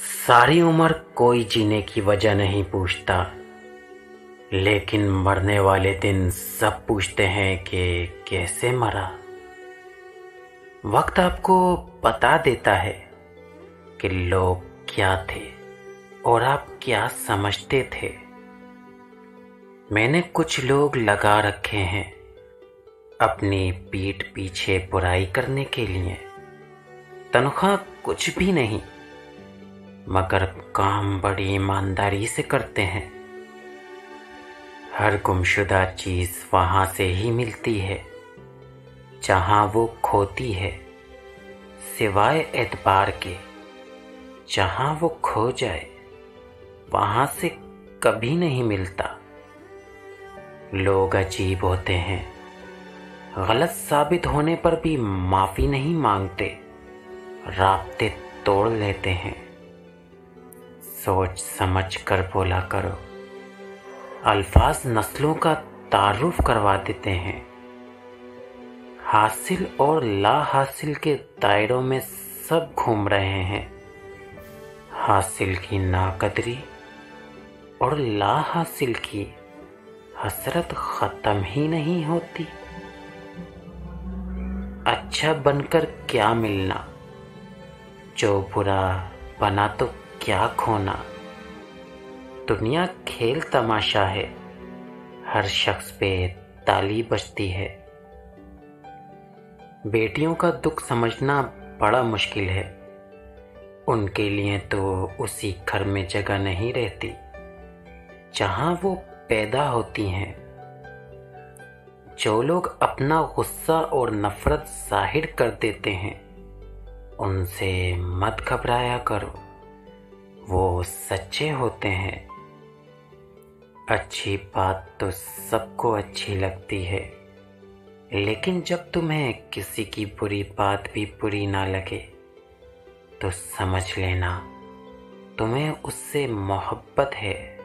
सारी उम्र कोई जीने की वजह नहीं पूछता, लेकिन मरने वाले दिन सब पूछते हैं कि कैसे मरा। वक्त आपको बता देता है कि लोग क्या थे और आप क्या समझते थे। मैंने कुछ लोग लगा रखे हैं अपनी पीठ पीछे बुराई करने के लिए। तनख्वाह कुछ भी नहीं, मगर काम बड़ी ईमानदारी से करते हैं। हर गुमशुदा चीज वहां से ही मिलती है जहां वो खोती है, सिवाय एतबार के। जहां वो खो जाए वहां से कभी नहीं मिलता। लोग अजीब होते हैं, गलत साबित होने पर भी माफी नहीं मांगते, राब्ते तोड़ लेते हैं। सोच समझ कर बोला करो। अल्फाज नस्लों का तारुफ करवा देते हैं। हासिल और ला हासिल के दायरों में सब घूम रहे हैं। हासिल की नाकदरी और ला हासिल की हसरत खत्म ही नहीं होती। अच्छा बनकर क्या मिलना, जो बुरा बना तो क्या खोना। दुनिया खेल तमाशा है, हर शख्स पे ताली बजती है। बेटियों का दुख समझना बड़ा मुश्किल है। उनके लिए तो उसी घर में जगह नहीं रहती जहां वो पैदा होती हैं। जो लोग अपना गुस्सा और नफरत जाहिर कर देते हैं, उनसे मत घबराया करो, वो सच्चे होते हैं। अच्छी बात तो सबको अच्छी लगती है, लेकिन जब तुम्हें किसी की बुरी बात भी बुरी ना लगे तो समझ लेना तुम्हें उससे मोहब्बत है।